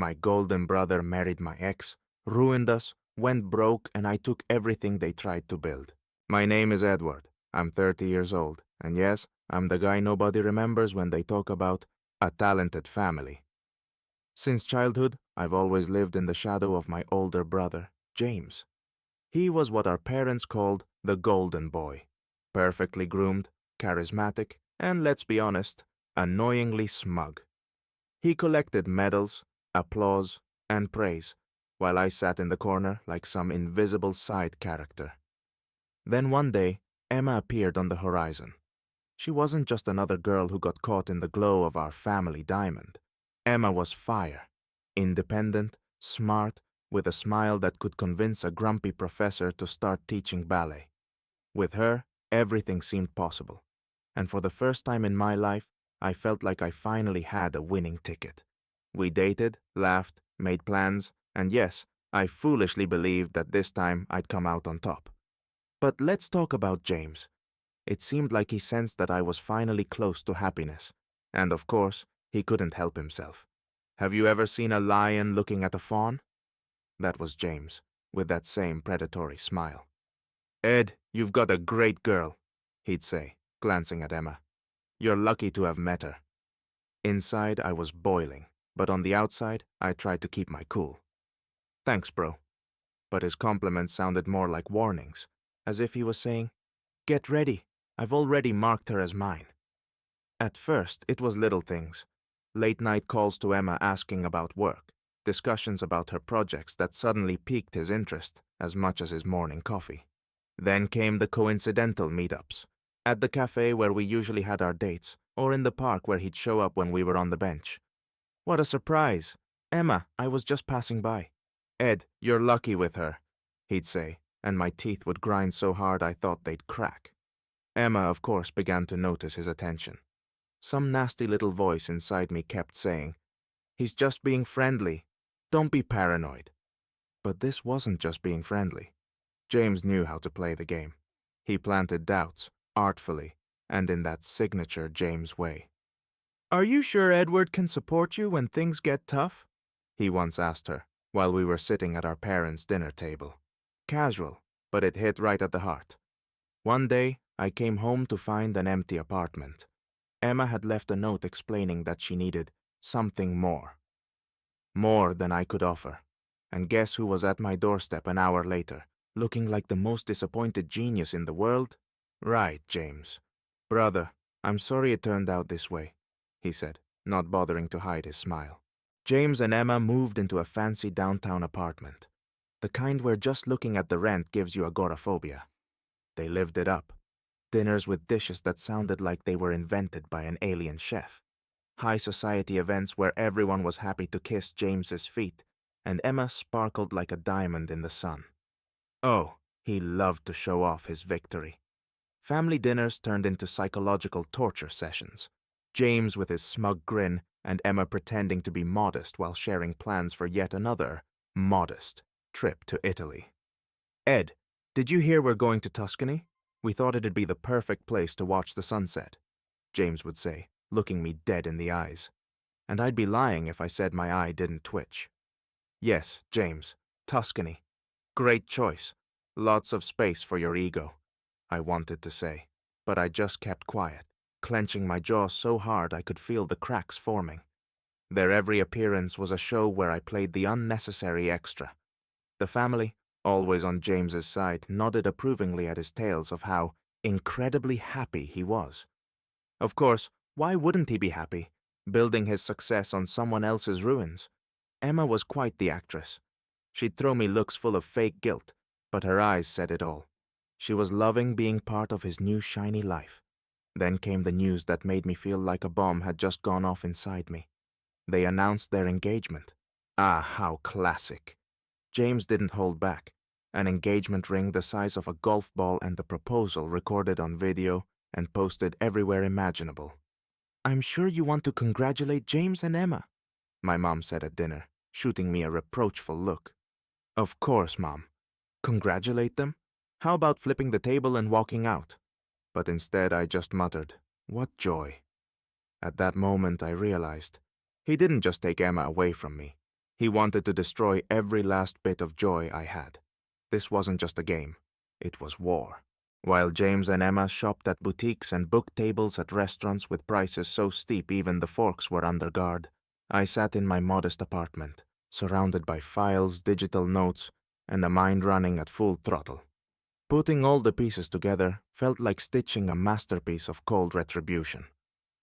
My golden brother married my ex, ruined us, went broke, and I took everything they tried to build. My name is Edward. I'm 30 years old, and yes, I'm the guy nobody remembers when they talk about a talented family. Since childhood, I've always lived in the shadow of my older brother, James. He was what our parents called the golden boy. Perfectly groomed, charismatic, and let's be honest, annoyingly smug. He collected medals, applause, and praise, while I sat in the corner like some invisible side character. Then one day, Emma appeared on the horizon. She wasn't just another girl who got caught in the glow of our family diamond. Emma was fire, independent, smart, with a smile that could convince a grumpy professor to start teaching ballet. With her, everything seemed possible. And for the first time in my life, I felt like I finally had a winning ticket. We dated, laughed, made plans, and yes, I foolishly believed that this time I'd come out on top. But let's talk about James. It seemed like he sensed that I was finally close to happiness. And of course, he couldn't help himself. Have you ever seen a lion looking at a fawn? That was James, with that same predatory smile. Ed, you've got a great girl, he'd say, glancing at Emma. You're lucky to have met her. Inside, I was boiling, but on the outside, I tried to keep my cool. Thanks, bro. But his compliments sounded more like warnings, as if he was saying, Get ready, I've already marked her as mine. At first, it was little things. Late-night calls to Emma asking about work, discussions about her projects that suddenly piqued his interest as much as his morning coffee. Then came the coincidental meetups, at the cafe where we usually had our dates, or in the park where he'd show up when we were on the bench. What a surprise! Emma, I was just passing by. Ed, you're lucky with her, he'd say, and my teeth would grind so hard I thought they'd crack. Emma, of course, began to notice his attention. Some nasty little voice inside me kept saying, He's just being friendly. Don't be paranoid. But this wasn't just being friendly. James knew how to play the game. He planted doubts, artfully, and in that signature James way. Are you sure Edward can support you when things get tough? He once asked her, while we were sitting at our parents' dinner table. Casual, but it hit right at the heart. One day, I came home to find an empty apartment. Emma had left a note explaining that she needed something more. More than I could offer. And guess who was at my doorstep an hour later, looking like the most disappointed genius in the world? Right, James. Brother, I'm sorry it turned out this way, he said, not bothering to hide his smile. James and Emma moved into a fancy downtown apartment, the kind where just looking at the rent gives you agoraphobia. They lived it up. Dinners with dishes that sounded like they were invented by an alien chef. High society events where everyone was happy to kiss James's feet, and Emma sparkled like a diamond in the sun. Oh, he loved to show off his victory. Family dinners turned into psychological torture sessions. James with his smug grin and Emma pretending to be modest while sharing plans for yet another, modest, trip to Italy. Ed, did you hear we're going to Tuscany? We thought it'd be the perfect place to watch the sunset, James would say, looking me dead in the eyes. And I'd be lying if I said my eye didn't twitch. Yes, James, Tuscany. Great choice. Lots of space for your ego, I wanted to say, but I just kept quiet, clenching my jaw so hard I could feel the cracks forming. Their every appearance was a show where I played the unnecessary extra. The family, always on James's side, nodded approvingly at his tales of how incredibly happy he was. Of course, why wouldn't he be happy, building his success on someone else's ruins? Emma was quite the actress. She'd throw me looks full of fake guilt, but her eyes said it all. She was loving being part of his new shiny life. Then came the news that made me feel like a bomb had just gone off inside me. They announced their engagement. Ah, how classic. James didn't hold back. An engagement ring the size of a golf ball and the proposal recorded on video and posted everywhere imaginable. I'm sure you want to congratulate James and Emma, my mom said at dinner, shooting me a reproachful look. Of course, Mom. Congratulate them? How about flipping the table and walking out? But instead I just muttered, what joy. At that moment I realized, he didn't just take Emma away from me. He wanted to destroy every last bit of joy I had. This wasn't just a game. It was war. While James and Emma shopped at boutiques and booked tables at restaurants with prices so steep even the forks were under guard, I sat in my modest apartment, surrounded by files, digital notes, and a mind running at full throttle. Putting all the pieces together felt like stitching a masterpiece of cold retribution.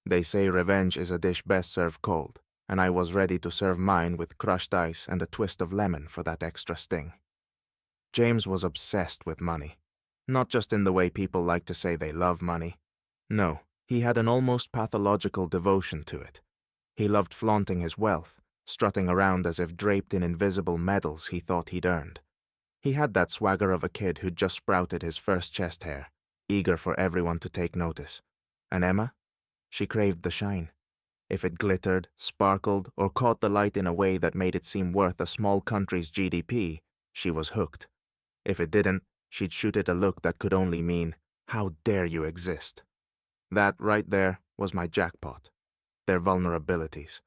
They say revenge is a dish best served cold, and I was ready to serve mine with crushed ice and a twist of lemon for that extra sting. James was obsessed with money. Not just in the way people like to say they love money. No, he had an almost pathological devotion to it. He loved flaunting his wealth, strutting around as if draped in invisible medals he thought he'd earned. He had that swagger of a kid who'd just sprouted his first chest hair, eager for everyone to take notice. And Emma? She craved the shine. If it glittered, sparkled, or caught the light in a way that made it seem worth a small country's GDP, she was hooked. If it didn't, she'd shoot it a look that could only mean, "How dare you exist?" That right there was my jackpot. Their vulnerabilities.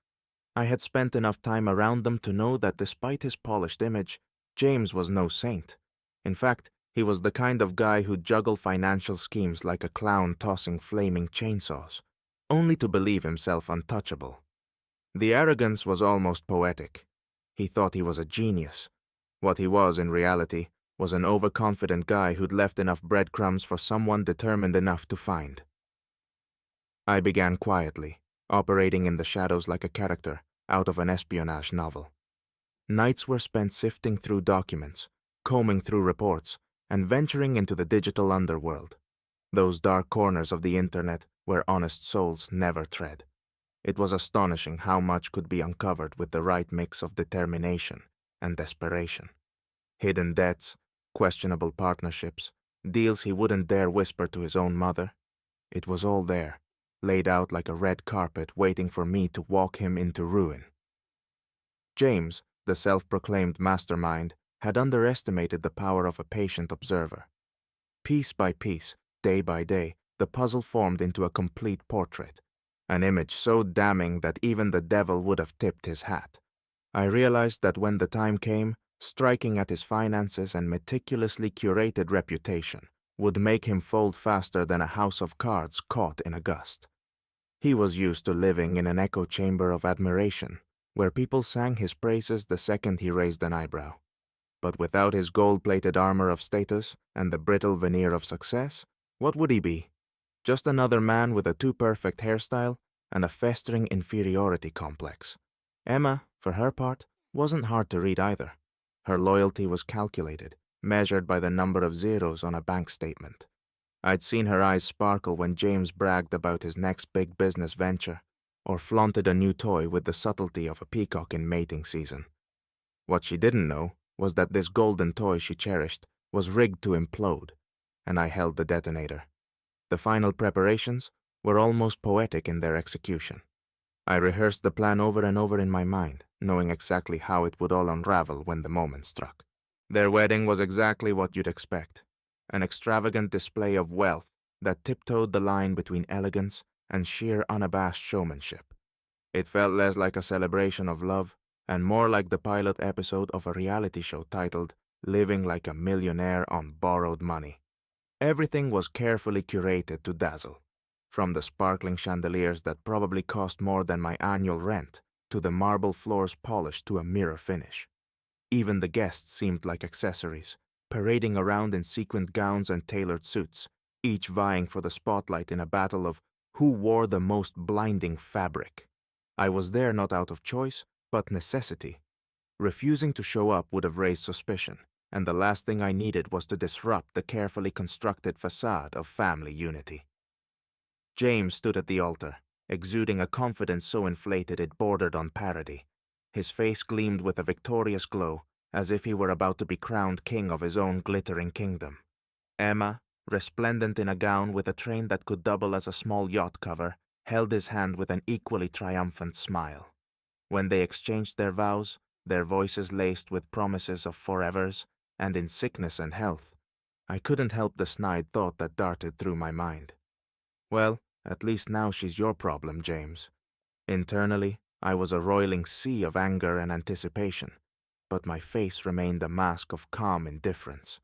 I had spent enough time around them to know that despite his polished image, James was no saint. In fact, he was the kind of guy who'd juggle financial schemes like a clown tossing flaming chainsaws, only to believe himself untouchable. The arrogance was almost poetic. He thought he was a genius. What he was in reality was an overconfident guy who'd left enough breadcrumbs for someone determined enough to find. I began quietly, operating in the shadows like a character out of an espionage novel. Nights were spent sifting through documents, combing through reports, and venturing into the digital underworld, those dark corners of the internet where honest souls never tread. It was astonishing how much could be uncovered with the right mix of determination and desperation. Hidden debts, questionable partnerships, deals he wouldn't dare whisper to his own mother. It was all there, laid out like a red carpet waiting for me to walk him into ruin. James, the self-proclaimed mastermind, had underestimated the power of a patient observer. Piece by piece, day by day, the puzzle formed into a complete portrait, an image so damning that even the devil would have tipped his hat. I realized that when the time came, striking at his finances and meticulously curated reputation would make him fold faster than a house of cards caught in a gust. He was used to living in an echo chamber of admiration, where people sang his praises the second he raised an eyebrow. But without his gold-plated armor of status and the brittle veneer of success, what would he be? Just another man with a too-perfect hairstyle and a festering inferiority complex. Emma, for her part, wasn't hard to read either. Her loyalty was calculated, measured by the number of zeros on a bank statement. I'd seen her eyes sparkle when James bragged about his next big business venture, or flaunted a new toy with the subtlety of a peacock in mating season. What she didn't know was that this golden toy she cherished was rigged to implode, and I held the detonator. The final preparations were almost poetic in their execution. I rehearsed the plan over and over in my mind, knowing exactly how it would all unravel when the moment struck. Their wedding was exactly what you'd expect, an extravagant display of wealth that tiptoed the line between elegance and sheer unabashed showmanship. It felt less like a celebration of love and more like the pilot episode of a reality show titled "Living Like a Millionaire on Borrowed Money." Everything was carefully curated to dazzle, from the sparkling chandeliers that probably cost more than my annual rent to the marble floors polished to a mirror finish. Even the guests seemed like accessories, parading around in sequined gowns and tailored suits, each vying for the spotlight in a battle of who wore the most blinding fabric. I was there not out of choice, but necessity. Refusing to show up would have raised suspicion, and the last thing I needed was to disrupt the carefully constructed facade of family unity. James stood at the altar, exuding a confidence so inflated it bordered on parody. His face gleamed with a victorious glow, as if he were about to be crowned king of his own glittering kingdom. Emma, resplendent in a gown with a train that could double as a small yacht cover, held his hand with an equally triumphant smile. When they exchanged their vows, their voices laced with promises of forevers, and in sickness and health, I couldn't help the snide thought that darted through my mind. Well, at least now she's your problem, James. Internally, I was a roiling sea of anger and anticipation, but my face remained a mask of calm indifference.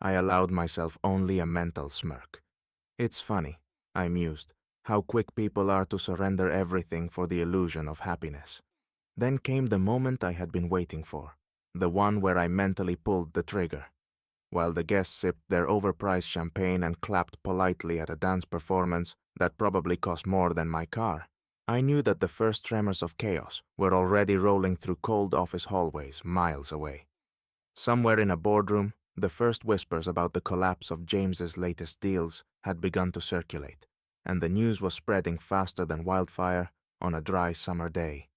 I allowed myself only a mental smirk. It's funny, I mused, how quick people are to surrender everything for the illusion of happiness. Then came the moment I had been waiting for, the one where I mentally pulled the trigger. While the guests sipped their overpriced champagne and clapped politely at a dance performance that probably cost more than my car, I knew that the first tremors of chaos were already rolling through cold office hallways miles away. Somewhere in a boardroom, the first whispers about the collapse of James's latest deals had begun to circulate, and the news was spreading faster than wildfire on a dry summer day.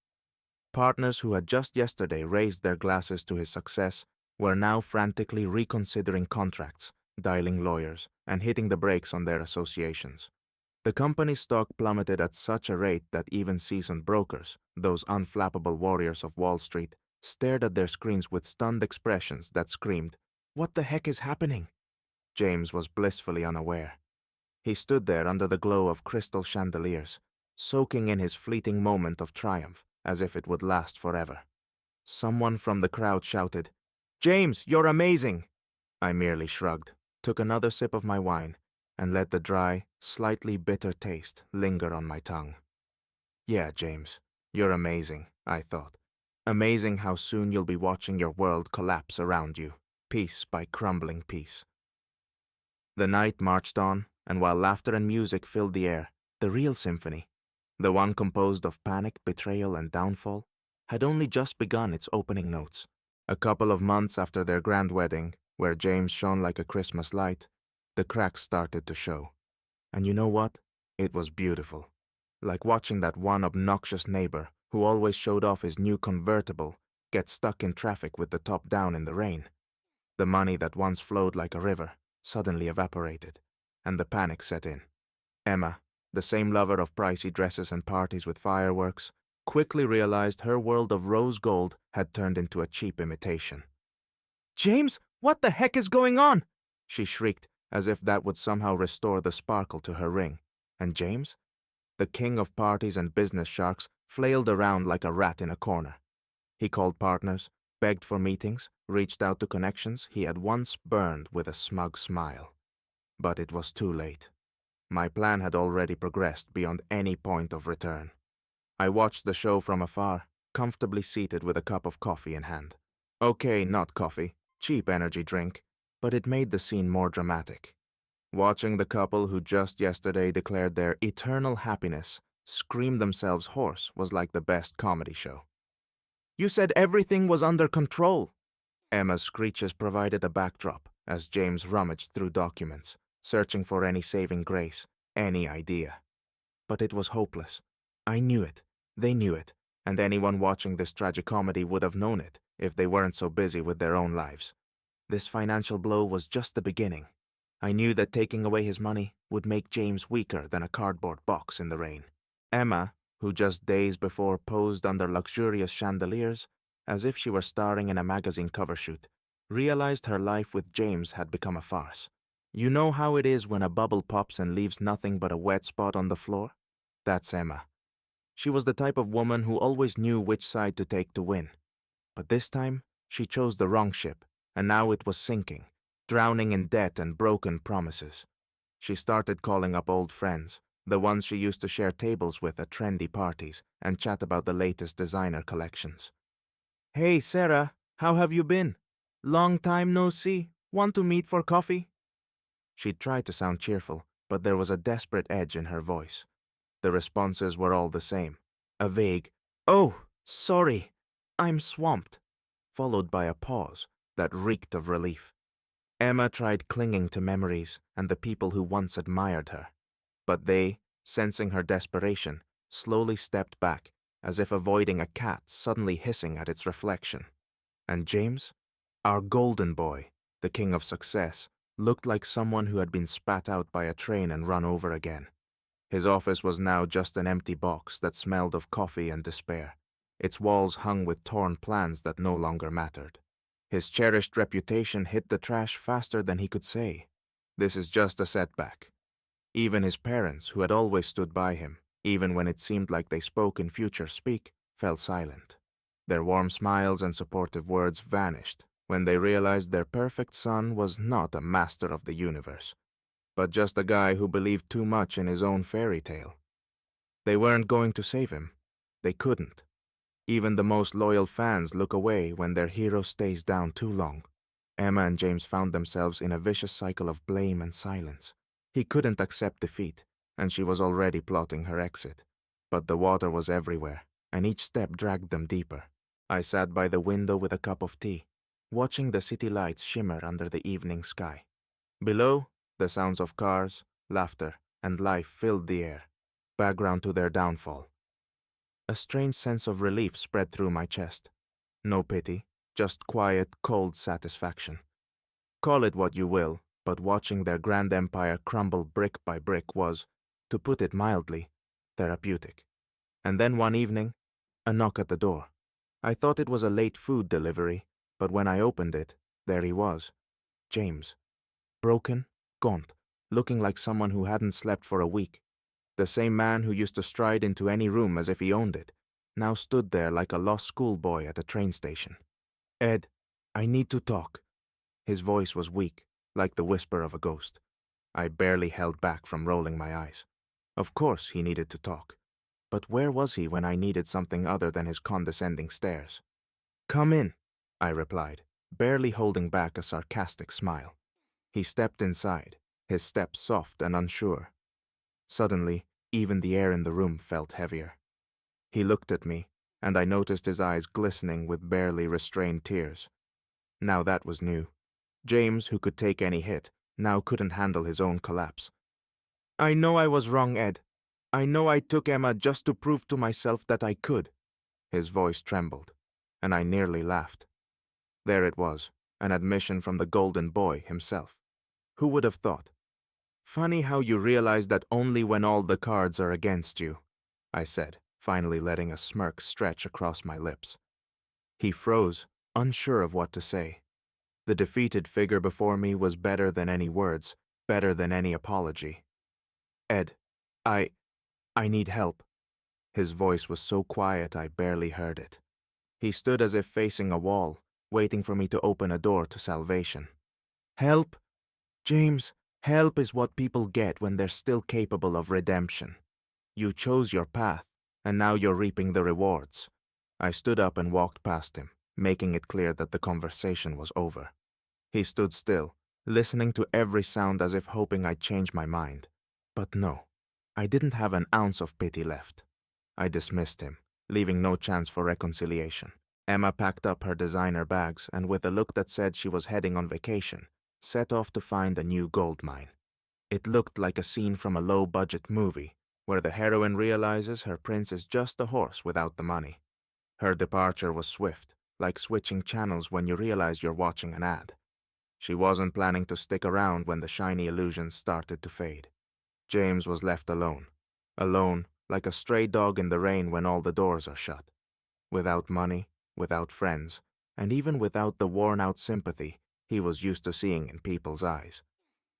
Partners who had just yesterday raised their glasses to his success were now frantically reconsidering contracts, dialing lawyers, and hitting the brakes on their associations. The company's stock plummeted at such a rate that even seasoned brokers, those unflappable warriors of Wall Street, stared at their screens with stunned expressions that screamed, "What the heck is happening?" James was blissfully unaware. He stood there under the glow of crystal chandeliers, soaking in his fleeting moment of triumph as if it would last forever. Someone from the crowd shouted, "James, you're amazing!" I merely shrugged, took another sip of my wine, and let the dry, slightly bitter taste linger on my tongue. "Yeah, James, you're amazing," I thought. "Amazing how soon you'll be watching your world collapse around you, piece by crumbling piece." The night marched on, and while laughter and music filled the air, the real symphony, the one composed of panic, betrayal, and downfall, had only just begun its opening notes. A couple of months after their grand wedding, where James shone like a Christmas light, the cracks started to show. And you know what? It was beautiful. Like watching that one obnoxious neighbor who always showed off his new convertible get stuck in traffic with the top down in the rain. The money that once flowed like a river suddenly evaporated, and the panic set in. Emma, the same lover of pricey dresses and parties with fireworks, quickly realized her world of rose gold had turned into a cheap imitation. "James, what the heck is going on?" she shrieked, as if that would somehow restore the sparkle to her ring. And James? The king of parties and business sharks flailed around like a rat in a corner. He called partners, begged for meetings, reached out to connections he had once burned with a smug smile. But it was too late. My plan had already progressed beyond any point of return. I watched the show from afar, comfortably seated with a cup of coffee in hand. Okay, not coffee, cheap energy drink, but it made the scene more dramatic. Watching the couple who just yesterday declared their eternal happiness scream themselves hoarse was like the best comedy show. "You said everything was under control." Emma's screeches provided a backdrop as James rummaged through documents, searching for any saving grace, any idea. But it was hopeless. I knew it, they knew it, and anyone watching this tragicomedy would have known it if they weren't so busy with their own lives. This financial blow was just the beginning. I knew that taking away his money would make James weaker than a cardboard box in the rain. Emma, who just days before posed under luxurious chandeliers, as if she were starring in a magazine cover shoot, realized her life with James had become a farce. You know how it is when a bubble pops and leaves nothing but a wet spot on the floor? That's Emma. She was the type of woman who always knew which side to take to win. But this time, she chose the wrong ship, and now it was sinking, drowning in debt and broken promises. She started calling up old friends, the ones she used to share tables with at trendy parties and chat about the latest designer collections. "Hey, Sarah, how have you been? Long time no see. Want to meet for coffee?" She tried to sound cheerful, but there was a desperate edge in her voice. The responses were all the same. A vague, "Oh, sorry, I'm swamped," followed by a pause that reeked of relief. Emma tried clinging to memories and the people who once admired her, but they, sensing her desperation, slowly stepped back, as if avoiding a cat suddenly hissing at its reflection. And James, our golden boy, the king of success, looked like someone who had been spat out by a train and run over again. His office was now just an empty box that smelled of coffee and despair, its walls hung with torn plans that no longer mattered. His cherished reputation hit the trash faster than he could say, "This is just a setback." Even his parents, who had always stood by him, even when it seemed like they spoke in future speak, fell silent. Their warm smiles and supportive words vanished when they realized their perfect son was not a master of the universe, but just a guy who believed too much in his own fairy tale. They weren't going to save him. They couldn't. Even the most loyal fans look away when their hero stays down too long. Emma and James found themselves in a vicious cycle of blame and silence. He couldn't accept defeat, and she was already plotting her exit. But the water was everywhere, and each step dragged them deeper. I sat by the window with a cup of tea, watching the city lights shimmer under the evening sky. Below, the sounds of cars, laughter, and life filled the air, background to their downfall. A strange sense of relief spread through my chest. No pity, just quiet, cold satisfaction. Call it what you will, but watching their grand empire crumble brick by brick was, to put it mildly, therapeutic. And then one evening, a knock at the door. I thought it was a late food delivery, but when I opened it, there he was. James. Broken, gaunt, looking like someone who hadn't slept for a week. The same man who used to stride into any room as if he owned it, now stood there like a lost schoolboy at a train station. "Ed, I need to talk." His voice was weak, like the whisper of a ghost. I barely held back from rolling my eyes. Of course he needed to talk. But where was he when I needed something other than his condescending stares? "Come in," I replied, barely holding back a sarcastic smile. He stepped inside, his step soft and unsure. Suddenly, even the air in the room felt heavier. He looked at me, and I noticed his eyes glistening with barely restrained tears. Now that was new. James, who could take any hit, now couldn't handle his own collapse. "I know I was wrong, Ed. I know I took Emma just to prove to myself that I could." His voice trembled, and I nearly laughed. There it was, an admission from the golden boy himself. Who would have thought? "Funny how you realize that only when all the cards are against you," I said, finally letting a smirk stretch across my lips. He froze, unsure of what to say. The defeated figure before me was better than any words, better than any apology. "Ed, I need help." His voice was so quiet I barely heard it. He stood as if facing a wall, waiting for me to open a door to salvation. "Help? James, help is what people get when they're still capable of redemption. You chose your path, and now you're reaping the rewards." I stood up and walked past him, making it clear that the conversation was over. He stood still, listening to every sound as if hoping I'd change my mind. But no, I didn't have an ounce of pity left. I dismissed him, leaving no chance for reconciliation. Emma packed up her designer bags and, with a look that said she was heading on vacation, set off to find a new gold mine. It looked like a scene from a low-budget movie, where the heroine realizes her prince is just a horse without the money. Her departure was swift, like switching channels when you realize you're watching an ad. She wasn't planning to stick around when the shiny illusions started to fade. James was left alone. Alone, like a stray dog in the rain when all the doors are shut. Without money, without friends, and even without the worn-out sympathy he was used to seeing in people's eyes.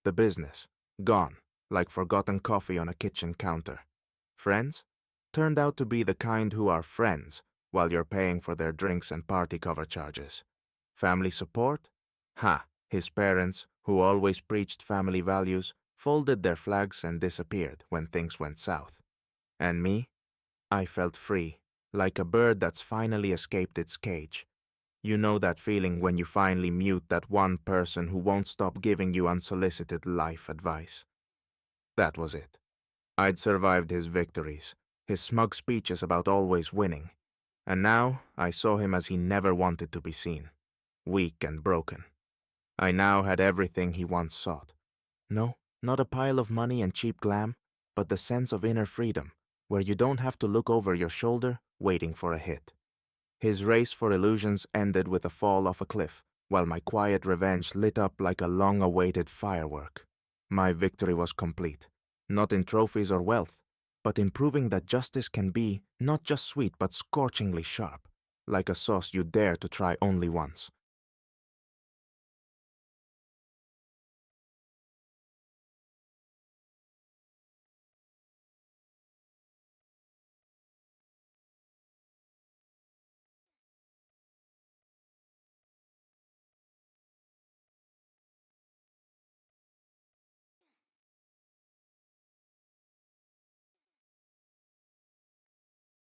The business, gone, like forgotten coffee on a kitchen counter. Friends? Turned out to be the kind who are friends while you're paying for their drinks and party cover charges. Family support? Ha! His parents, who always preached family values, folded their flags and disappeared when things went south. And me? I felt free, like a bird that's finally escaped its cage. You know that feeling when you finally mute that one person who won't stop giving you unsolicited life advice. That was it. I'd survived his victories, his smug speeches about always winning. And now I saw him as he never wanted to be seen. Weak and broken. I now had everything he once sought. No, not a pile of money and cheap glam, but the sense of inner freedom, where you don't have to look over your shoulder waiting for a hit. His race for illusions ended with a fall off a cliff, while my quiet revenge lit up like a long-awaited firework. My victory was complete, not in trophies or wealth, but in proving that justice can be not just sweet but scorchingly sharp, like a sauce you dare to try only once.